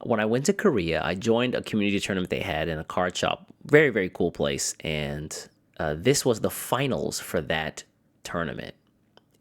when I went to Korea, I joined a community tournament they had in a card shop. Very, very cool place. And this was the finals for that tournament.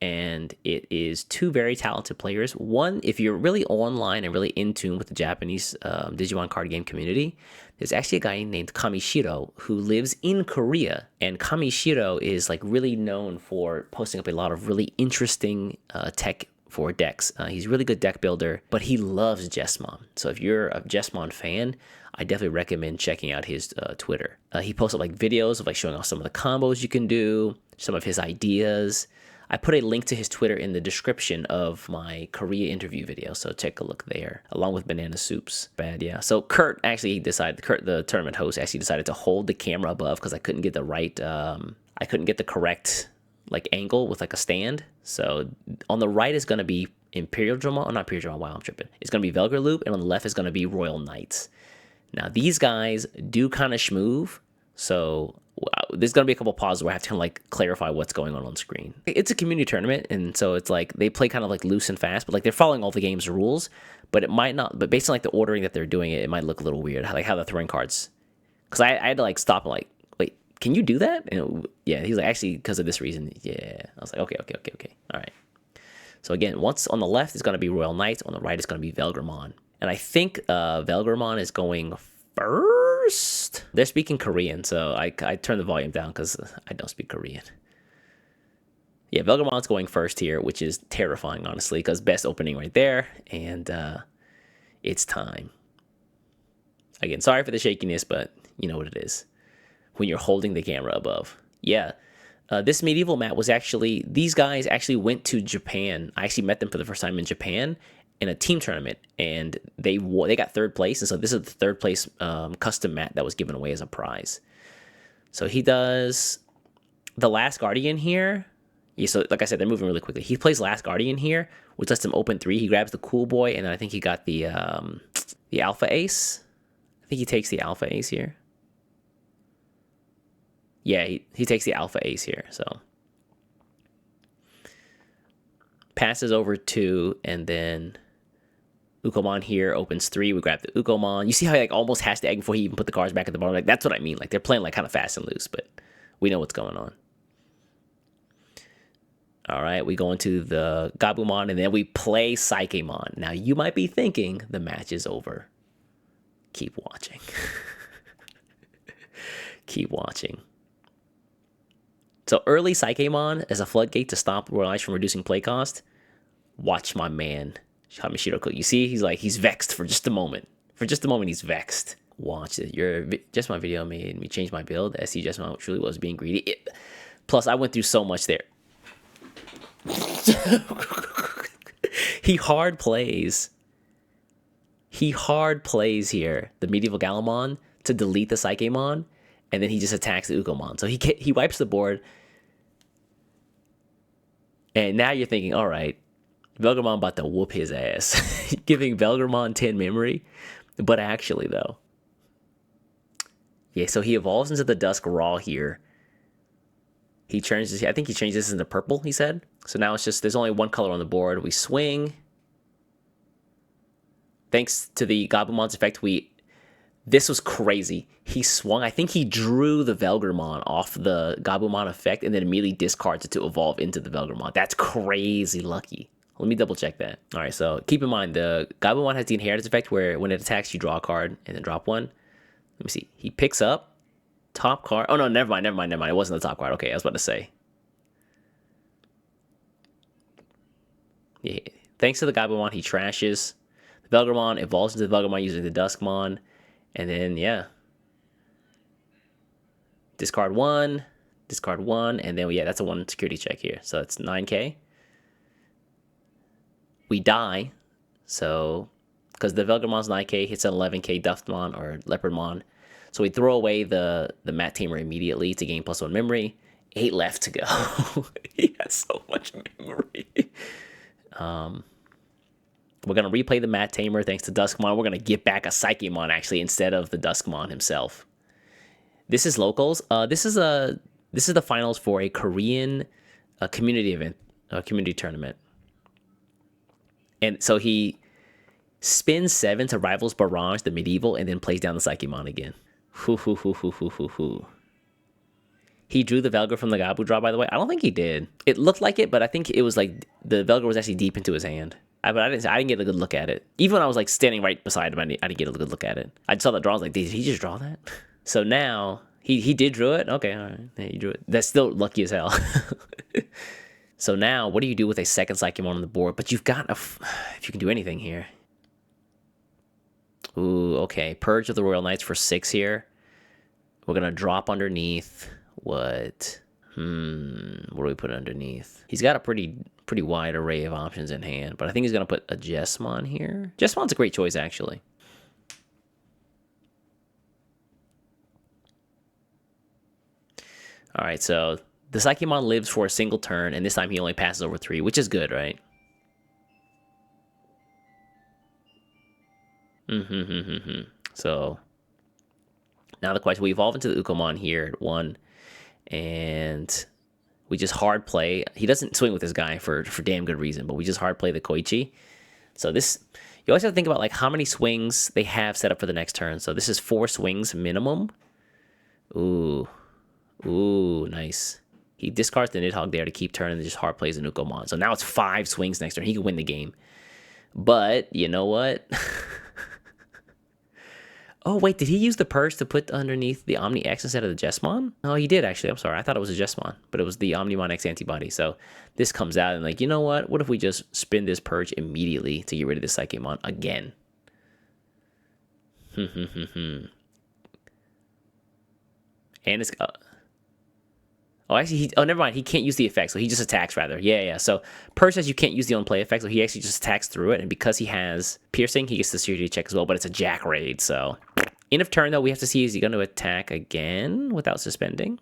And it is two very talented players. One, if you're really online and really in tune with the Japanese Digimon card game community, there's actually a guy named Kamishiro who lives in Korea. And Kamishiro is like really known for posting up a lot of really interesting tech for decks. He's a really good deck builder, but he loves Jesmon. So if you're a Jesmon fan, I definitely recommend checking out his Twitter. He posts up like videos of like showing off some of the combos you can do, some of his ideas. I put a link to his Twitter in the description of my Korea interview video, so take a look there, along with Banana Soups. Bad, yeah. So Kurt, the tournament host, actually decided to hold the camera above because I couldn't get the correct like angle with like a stand. So on the right is going to be Imperial Dramon, not Imperial Dramon, wow, I'm tripping. It's going to be VelgrLoop, and on the left is going to be Royal Knights. Now these guys do kind of schmoove, so there's going to be a couple pauses where I have to kind of like clarify what's going on screen. It's a community tournament, and so it's like they play kind of like loose and fast, but like they're following all the game's rules, but it might not, but based on like the ordering that they're doing it, it might look a little weird, like how they're throwing cards. Because I had to like stop and like, wait, can you do that? And yeah, he's like, actually, because of this reason, yeah. I was like, okay, all right. So again, once on the left is going to be Royal Knights, on the right is going to be VelgrMon. And I think VelgrMon is going first. They're speaking Korean, so I turned the volume down because I don't speak Korean. Yeah, VelgrMon's going first here, which is terrifying, honestly, because best opening right there, and it's time. Again, sorry for the shakiness, but you know what it is when you're holding the camera above. Yeah, this medieval mat was actually, these guys actually went to Japan. I actually met them for the first time in Japan in a team tournament, and they got third place, and so this is the third place custom mat that was given away as a prize. So he does the Last Guardian here. Yeah, so like I said, they're moving really quickly. He plays Last Guardian here, which lets him open 3. He grabs the Cool Boy, and then I think he got the Alpha Ace. I think he takes the Alpha Ace here. Yeah, he takes the Alpha Ace here, so. Passes over 2, and then Ukomon here opens 3. We grab the Ukomon. You see how he like almost has to egg before he even put the cards back at the bottom? Like, that's what I mean. Like, they're playing like kind of fast and loose, but we know what's going on. All right, we go into the Gabumon, and then we play Psychemon. Now, you might be thinking the match is over. Keep watching. Keep watching. So early Psychemon as a floodgate to stop Royal Knights from reducing play cost. Watch my man, Kamishiro cook. You see, he's vexed for just a moment. For just a moment, he's vexed. Watch it. Just my video made me change my build. SC Jesmon truly was being greedy. Plus, I went through so much there. He hard plays here, the Medieval Galamon, to delete the Psychemon, and then he just attacks the Ukomon. So he wipes the board, and now you're thinking, all right, VelgrMon about to whoop his ass, giving VelgrMon 10 memory. But actually, though, yeah, so he evolves into the Dusk Raw here. I think he changed this into purple, he said. So now it's just, there's only one color on the board. We swing. Thanks to the Gabumon's effect, this was crazy. He swung. I think he drew the VelgrMon off the Gabumon effect and then immediately discards it to evolve into the VelgrMon. That's crazy lucky. Let me double check that. All right, so keep in mind, the Gabumon has the inheritance effect where when it attacks, you draw a card and then drop one. Let me see. He picks up top card. Oh, no, never mind. It wasn't the top card. Okay, I was about to say. Yeah, thanks to the Gabumon, he trashes. The VelgrMon evolves into the VelgrMon using the Duskmon. And then, yeah. Discard one, and then, yeah, that's a 1 security check here. So that's 9k. We die, so, because the VelgrMon's 9k hits an 11k Duftmon or Leopardmon. So we throw away the Mat Tamer immediately to gain +1 memory. 8 left to go. He has so much memory. We're going to replay the Mat Tamer thanks to Duskmon. We're going to get back a Psychemon, actually, instead of the Duskmon himself. This is locals. This is the finals for a Korean community event, a community tournament. And so he spins 7 to rivals Barrage, the medieval, and then plays down the Psychemon again. Hoo hoo hoo hoo hoo hoo hoo. He drew the Velgar from the Gabu draw, by the way. I don't think he did. It looked like it, but I think it was like the Velgar was actually deep into his hand. But I didn't get a good look at it. Even when I was like standing right beside him, I didn't get a good look at it. I saw the draw. I was like, did he just draw that? So now he did draw it. Okay, all right, yeah, he drew it. That's still lucky as hell. So now, what do you do with a second Psychemon on the board? But you've got if you can do anything here. Ooh, okay. Purge of the Royal Knights for 6 here. We're gonna drop underneath. What? What do we put underneath? He's got a pretty wide array of options in hand, but I think he's gonna put a Jesmon here. Jesmon's a great choice, actually. All right, so the Psychemon lives for a single turn, and this time he only passes over 3, which is good, right? So now the question: we evolve into the Ukomon here at 1. And we just hard play. He doesn't swing with this guy for damn good reason, but we just hard play the Koichi. So this, you always have to think about like how many swings they have set up for the next turn. So this is 4 swings minimum. Ooh, nice. He discards the Nidhogg there to keep turn and just hard plays an Ukomon. So now it's 5 swings next turn. He can win the game. But you know what? Oh, wait, did he use the Purge to put underneath the Omni X instead of the Jesmon? Oh, he did, actually. I'm sorry. I thought it was a Jesmon, but it was the Omnimon X antibody. So this comes out and like, you know what? What if we just spin this Purge immediately to get rid of this Psychemon again? And it's... oh, actually, never mind. He can't use the effect, so he just attacks, rather. Yeah. So Purge says you can't use the on-play effect, so he actually just attacks through it, and because he has Piercing, he gets the security check as well, but it's a Jack Raid, so... End of turn, though, we have to see, is he going to attack again without suspending?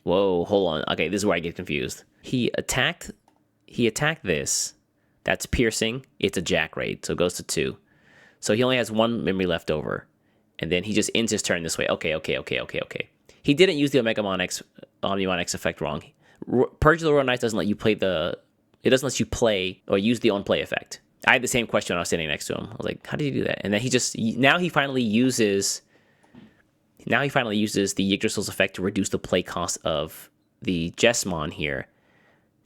Whoa, hold on. Okay, this is where I get confused. He attacked this. That's Piercing. It's a Jack Raid, so it goes to 2. So he only has 1 memory left over. And then he just ends his turn this way. Okay. He didn't use the Omnimon X effect wrong. Purge of the Royal Knights doesn't let you play it doesn't let you play or use the on-play effect. I had the same question when I was standing next to him. I was like, how did he do that? And then now he finally uses the Yggdrasil's effect to reduce the play cost of the Jesmon here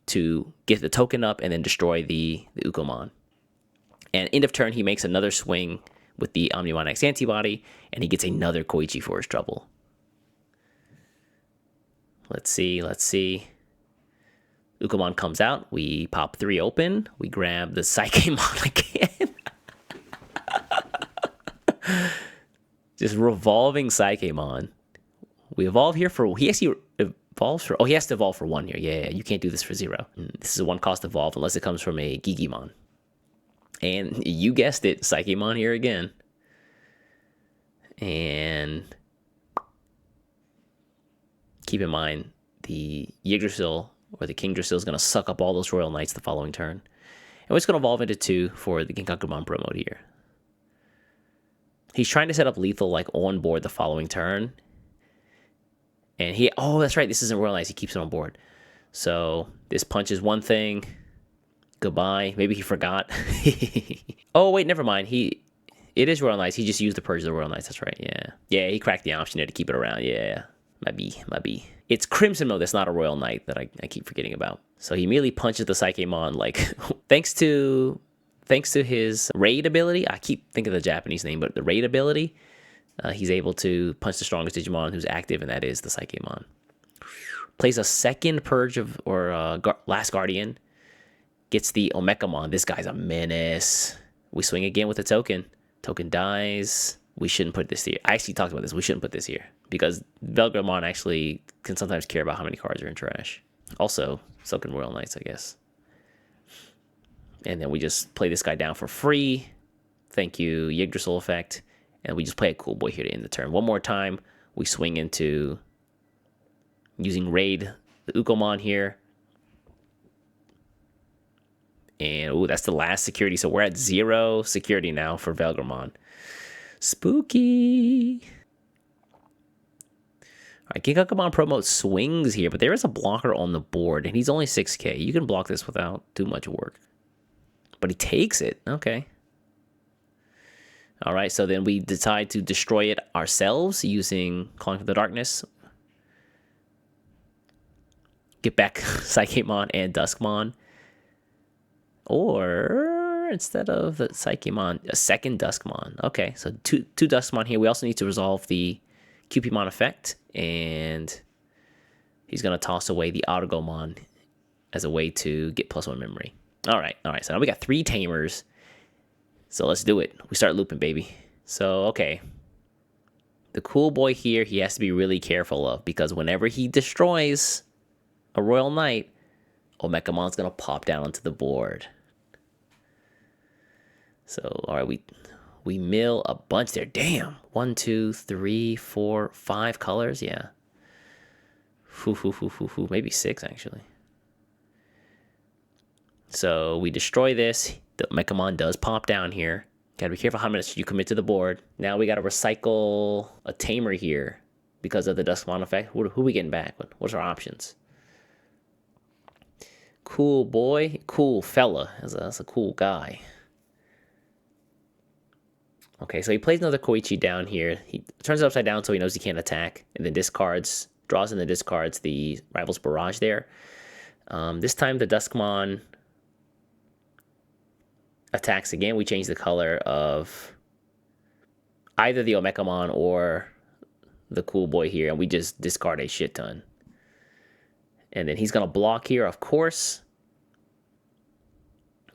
to get the token up and then destroy the Ukomon. And end of turn, he makes another swing with the Omnimon X antibody, and he gets another Koichi for his trouble. Let's see. Ukomon comes out. We pop 3 open. We grab the Psychemon again. Just revolving Psychemon. We evolve here for... He actually evolves for... Oh, he has to evolve for 1 here. Yeah, you can't do this for 0. This is a 1-cost evolve unless it comes from a Gigimon. And you guessed it, Psychemon here again. And keep in mind, the Yggdrasil or the Kingdrasil is going to suck up all those Royal Knights the following turn. And we're just going to evolve into 2 for the Ginkakumon Pro mode here. He's trying to set up lethal like on board the following turn. And oh, that's right, this isn't Royal Knights, he keeps it on board. So this punches one thing. Goodbye. Maybe he forgot. Oh, wait, never mind. It is Royal Knights. He just used the Purge of the Royal Knights. That's right, yeah. He cracked the option there to keep it around. Yeah. My B. It's Crimson mode that's not a Royal Knight that I keep forgetting about. So he immediately punches the Psychemon, like, thanks to his raid ability. I keep thinking of the Japanese name, but the raid ability, he's able to punch the strongest Digimon who's active, and that is the Psychemon. Plays a second Purge Last Guardian. Gets the Omekamon. This guy's a menace. We swing again with a token. Token dies. We shouldn't put this here. I actually talked about this. We shouldn't put this here because VelgrLoop actually can sometimes care about how many cards are in trash. Also, Silken Royal Knights, I guess. And then we just play this guy down for free. Thank you, Yggdrasil effect. And we just play a cool boy here to end the turn. One more time, we swing into using Raid, the Ukomon here. And, that's the last security. So we're at 0 security now for VelgrLoop. Spooky. All right, Gigagamon promotes swings here, but there is a blocker on the board, and he's only 6k. You can block this without too much work. But he takes it. Okay. All right, so then we decide to destroy it ourselves using Calling from the Darkness. Get back Psychemon and Duskmon. Or instead of the Psychemon, a second Duskmon. Okay, so two Duskmon here. We also need to resolve the Cupimon effect, and he's going to toss away the Autogomon as a way to get +1 memory. All right, so now we got 3 Tamers. So let's do it. We start looping, baby. So, okay. The cool boy here, he has to be really careful of, because whenever he destroys a Royal Knight, Omegamon's going to pop down onto the board. So, all right, we mill a bunch there. Damn. 1, 2, 3, 4, 5 colors. Yeah. Maybe 6, actually. So we destroy this. The Omegamon does pop down here. Gotta be careful how much you commit to the board. Now we gotta recycle a Tamer here because of the Duskmon effect. Who are we getting back? What's our options? Cool boy. Cool fella. That's a cool guy. Okay, so he plays another Koichi down here. He turns it upside down so he knows he can't attack, and then draws in the discards the Rival's Barrage there. This time the Duskmon attacks again. We change the color of either the Omegamon or the cool boy here, and we just discard a shit ton. And then he's going to block here, of course.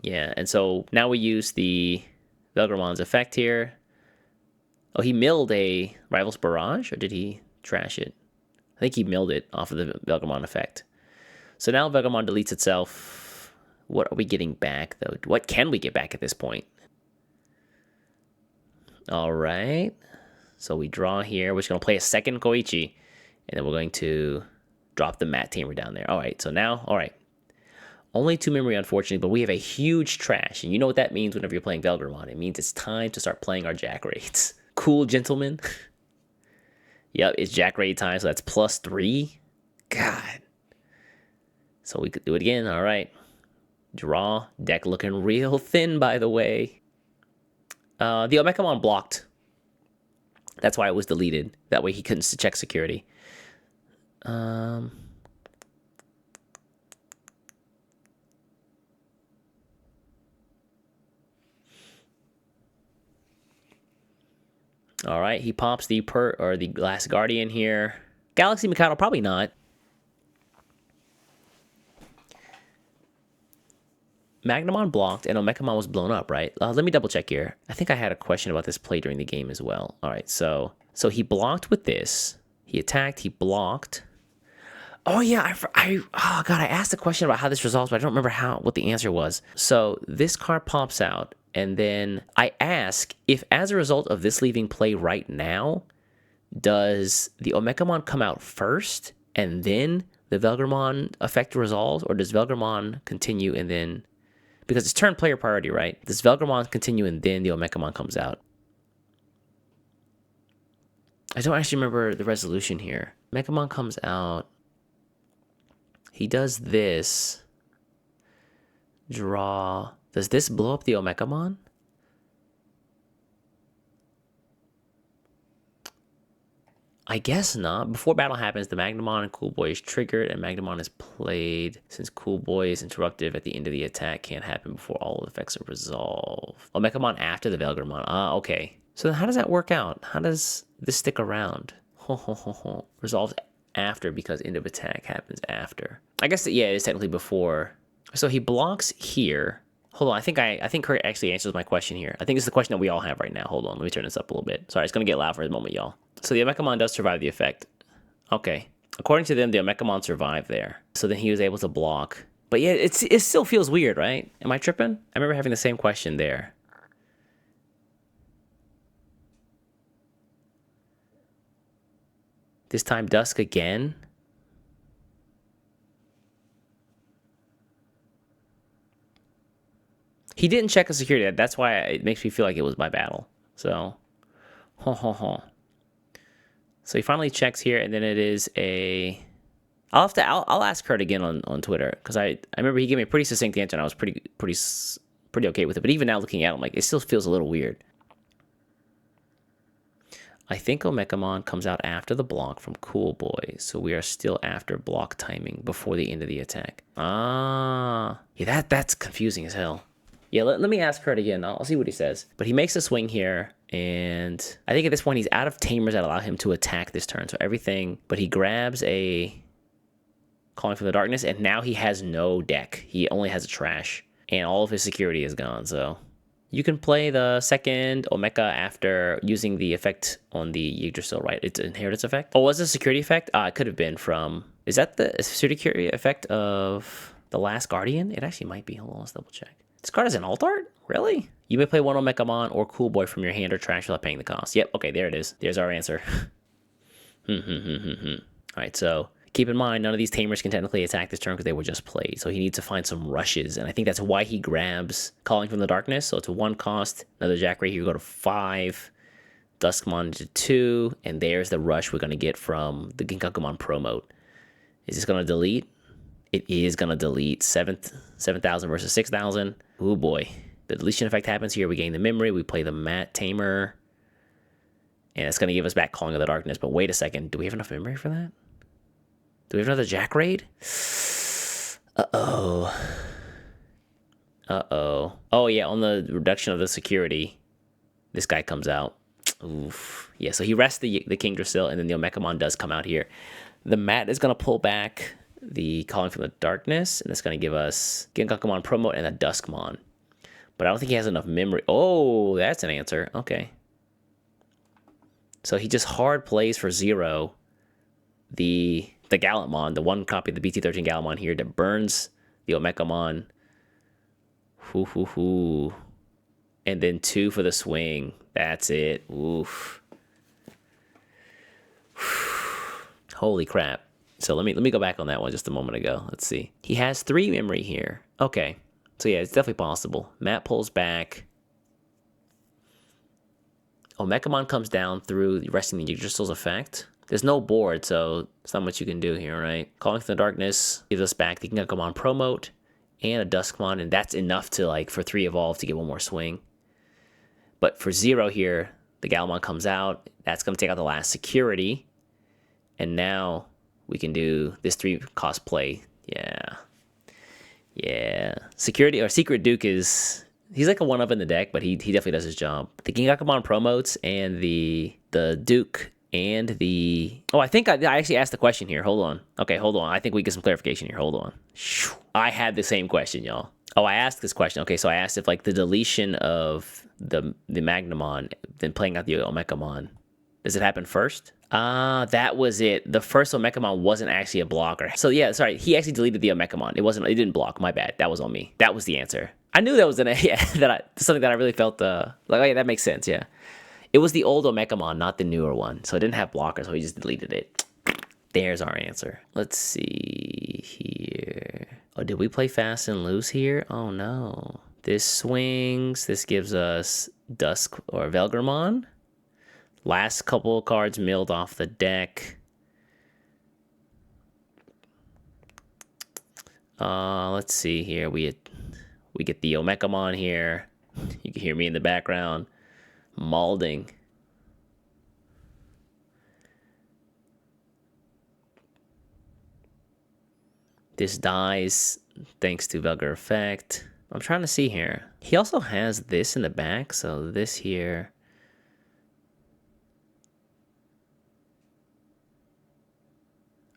Yeah, and so now we use the Velgramon's effect here. Oh, he milled a Rival's Barrage, or did he trash it? I think he milled it off of the Velgramon effect. So now Velgramon deletes itself. What are we getting back, though? What can we get back at this point? All right. So we draw here. We're just going to play a second Koichi, and then we're going to drop the Matte Tamer down there. All right, so now, all right. Only 2 memory, unfortunately, but we have a huge trash. And you know what that means whenever you're playing Velgramon. It means it's time to start playing our Jack Raids. Cool, gentlemen. Yep, it's Jack Raid time, so that's +3. God. So we could do it again. All right. Draw. Deck looking real thin, by the way. The Omegamon blocked. That's why it was deleted. That way he couldn't check security. All right, he pops the the Glass Guardian here. Galaxy Mikado, probably not. Magnamon blocked, and Omegamon was blown up, right? Let me double check here. I think I had a question about this play during the game as well. All right, so he blocked with this. He attacked, he blocked. Oh yeah, oh god, I asked a question about how this resolves, but I don't remember what the answer was. So this card pops out, and then I ask if, as a result of this leaving play right now, does the Omegamon come out first, and then the Velgramon effect resolves, or does Velgramon continue and then... Because it's turn player priority, right? Does Velgramon continue and then the Omegamon comes out? I don't actually remember the resolution here. Omegamon comes out. He does this. Draw. Does this blow up the Omegamon? I guess not. Before battle happens, the Magnamon and Cool Boy is triggered, and Magnamon is played. Since Cool Boy is interruptive at the end of the attack, can't happen before all effects are resolved. Omegamon after the Velgramon. Ah, okay. So then how does that work out? How does this stick around? Resolves after because end of attack happens after. I guess, yeah, it is technically before. So he blocks here. Hold on, I think Kurt actually answers my question here. I think it's the question that we all have right now. Hold on, let me turn this up a little bit. Sorry, it's going to get loud for a moment, y'all. So the Omegamon does survive the effect. Okay. According to them, the Omegamon survived there. So then he was able to block. But yeah, it still feels weird, right? Am I tripping? I remember having the same question there. This time Dusk again. He didn't check a security. That's why it makes me feel like it was by battle. So, So he finally checks here, and then it is a... I'll ask Kurt again on Twitter, because I remember he gave me a pretty succinct answer, and I was pretty okay with it. But even now looking at it, I'm like, it still feels a little weird. I think Omekamon comes out after the block from Cool Boy, so we are still after block timing before the end of the attack. Ah, yeah, that's confusing as hell. Yeah, let me ask Kurt again. I'll see what he says. But he makes a swing here, and I think at this point he's out of tamers that allow him to attack this turn. So everything, but he grabs a Calling from the Darkness, and now he has no deck. He only has a trash, and all of his security is gone, so... You can play the second Omeka after using the effect on the Yggdrasil, right? It's an inheritance effect. Oh, was it a security effect? It could have been from... Is that the security effect of the last Guardian? It actually might be. Hold on, let's double check. This card is an alt art? Really? You may play one Omekamon or Cool Boy from your hand or trash without paying the cost. Yep, okay, there it is. There's our answer. Alright, so... Keep in mind, none of these tamers can technically attack this turn because they were just played. So he needs to find some rushes. And I think that's why he grabs Calling from the Darkness. So it's a 1 cost. Another Jack Ray here, go to 5. Duskmon to 2. And there's the rush we're going to get from the Ginkakumon promote. Is this going to delete? It is going to delete 7,000 versus 6,000. Oh boy. The deletion effect happens here. We gain the memory. We play the Matt Tamer. And it's going to give us back Calling of the Darkness. But wait a second. Do we have enough memory for that? Do we have another Jack Raid? Uh-oh. Oh, yeah, on the reduction of the security, this guy comes out. Oof. Yeah, so he rests the King Drasil, and then the Omekamon does come out here. The Mat is going to pull back the Calling from the Darkness, and it's going to give us Genkakumon Promote and a Duskmon. But I don't think he has enough memory. Oh, that's an answer. Okay. So he just hard plays for 0 the Gallantmon, the 1 copy of the BT13 Gallantmon here that burns the Omekamon. And then 2 for the swing. That's it. Oof. Holy crap. So let me go back on that one just a moment ago. Let's see. He has 3 memory here. Okay. So yeah, it's definitely possible. Matt pulls back. Omekamon comes down through resting the Yggdrasil's effect. There's no board, so there's not much you can do here, right? Calling from the Darkness gives us back the Genkakumon Promote and a Duskmon, and that's enough to, like, for 3 evolve to get 1 more swing. But for 0 here, the Galmon comes out. That's going to take out the last security. And now we can do this 3 cost play. Yeah. Security, or Secret Duke is... He's like a 1-up in the deck, but he definitely does his job. The Genkakumon Promotes and the Duke... And the... Oh, I think I actually asked the question here. Hold on. Okay, hold on. I think we get some clarification here. Hold on. I had the same question, y'all. Oh, I asked this question. Okay, so I asked if, like, the deletion of the Magnamon, then playing out the Omekamon, does it happen first? That was it. The first Omekamon wasn't actually a blocker. So, yeah, sorry. He actually deleted the Omekamon. It didn't block. My bad. That was on me. That was the answer. I knew that was something that I really felt, like, oh, yeah, that makes sense, yeah. It was the old Omekamon, not the newer one. So it didn't have blockers, so he just deleted it. There's our answer. Let's see here. Oh, did we play fast and loose here? Oh, no. This swings. This gives us Dusk or VelgrLoop. Last couple of cards milled off the deck. Let's see here. We get the Omekamon here. You can hear me in the background. Malding. This dies thanks to Velgar effect. I'm trying to see here. He also has this in the back, so this here.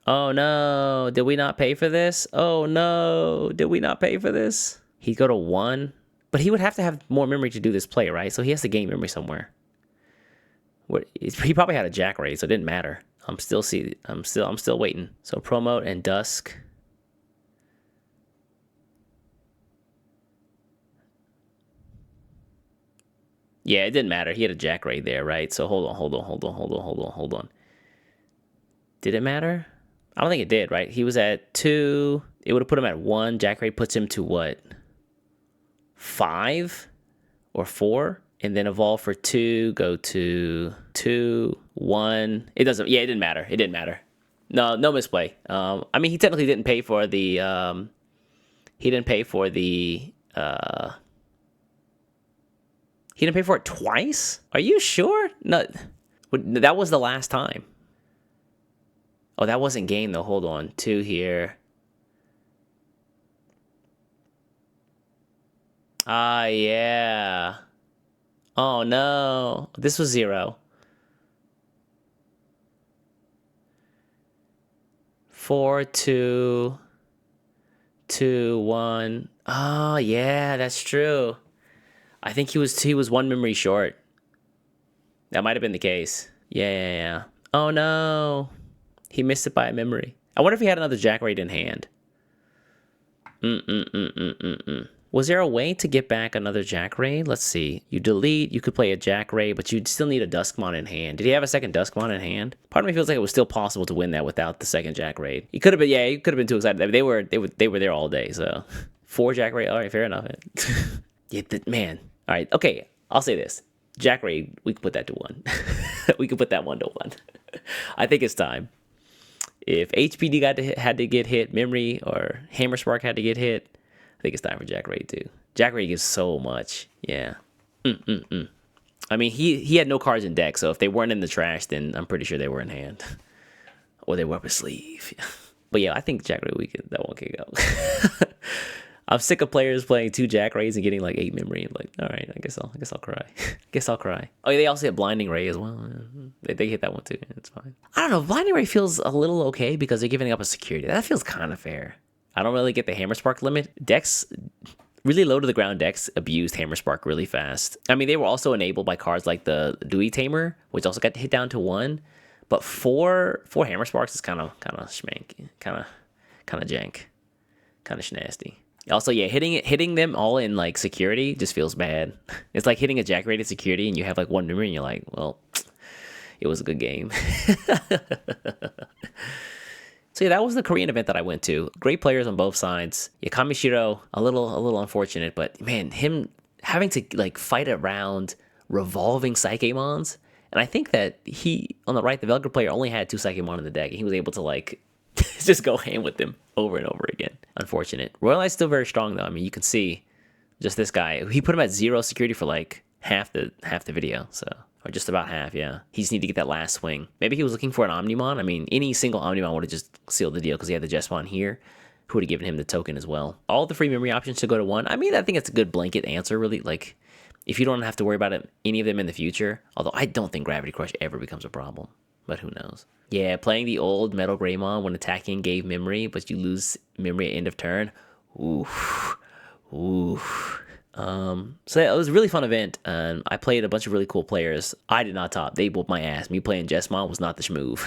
Oh no, did we not pay for this? Oh no, did we not pay for this? He'd go to 1. But he would have to have more memory to do this play, right? So he has to gain memory somewhere. He probably had a Jack Ray, so it didn't matter. I'm still waiting. So Promote and Dusk. Yeah, it didn't matter. He had a Jack Ray there, right? So hold on. Did it matter? I don't think it did, right? He was at 2. It would have put him at 1. Jack Ray puts him to what? 5 or 4? and then evolve for 2, go to 2, 1. It doesn't, yeah, it didn't matter. It didn't matter. No misplay. I mean, he technically didn't pay for the, he didn't pay for the, he didn't pay for it twice? Are you sure? No, that was the last time. Oh, that wasn't game though. Hold on. 2 here. Ah, yeah. Oh, no. This was 0. 4, 2, 2, 1. Oh, yeah, that's true. I think he was 1 memory short. That might have been the case. Yeah. Oh, no. He missed it by a memory. I wonder if he had another Jack Raid in hand. Was there a way to get back another Jack Raid? Let's see. You delete, you could play a Jack Raid, but you'd still need a Duskmon in hand. Did he have a second Duskmon in hand? Part of me feels like it was still possible to win that without the second Jack Raid. He could have been, yeah, he could have been too excited. They were there all day, so 4 Jack Raid. All right, fair enough. Yeah, man. All right, okay. I'll say this: Jack Raid, we can put that to 1. We can put that 1 to 1. I think it's time. If HPD had to get hit, Memory or Hammer Spark had to get hit, I think it's time for Jack Raid too. Jack Raid gives so much. Yeah. I mean, he had no cards in deck, so if they weren't in the trash, then I'm pretty sure they were in hand. Or they were up his sleeve. But yeah, I think Jack Raid, that one can go. I'm sick of players playing 2 Jack Rays and getting like 8 memory. And like, all right, I guess I'll cry. Guess I'll cry. Oh, yeah, they also hit Blinding Ray as well. They hit that one too. It's fine. I don't know. Blinding Ray feels a little okay because they're giving up a security. That feels kind of fair. I don't really get the Hammer Spark limit. Decks, really low to the ground decks abused Hammer Spark really fast. I mean, they were also enabled by cards like the Dewey Tamer, which also got to hit down to 1. But 4 Hammer Sparks is kind of schmanky, kind of jank, kind of schnasty. Also, yeah, hitting them all in like security just feels bad. It's like hitting a Jack rated security and you have like 1 memory and you're like, well, it was a good game. So yeah, that was the Korean event that I went to. Great players on both sides. Yeah, Kamishiro, a little unfortunate, but man, him having to like fight around revolving Psychemons. And I think that he, on the right, the Velgr player only had 2 Psychemon in the deck, and he was able to like just go ham with them over and over again. Unfortunate. Royal Knight's still very strong though. I mean, you can see just this guy. He put him at 0 security for like half the video, so, or just about half. Yeah, he just need to get that last swing. Maybe he was looking for an Omnimon. I mean, any single Omnimon would have just sealed the deal because he had the Jesmon here, who would have given him the token as well. All the free memory options to go to 1. I mean, I think it's a good blanket answer, really. Like, if you don't have to worry about any of them in the future, although I don't think Gravity Crush ever becomes a problem. But who knows? Yeah, playing the old Metal Greymon when attacking gave memory, but you lose memory at end of turn. Oof. So yeah, it was a really fun event, and I played a bunch of really cool players. I did not top. They whooped my ass. Me playing Jesmon was not the schmoove.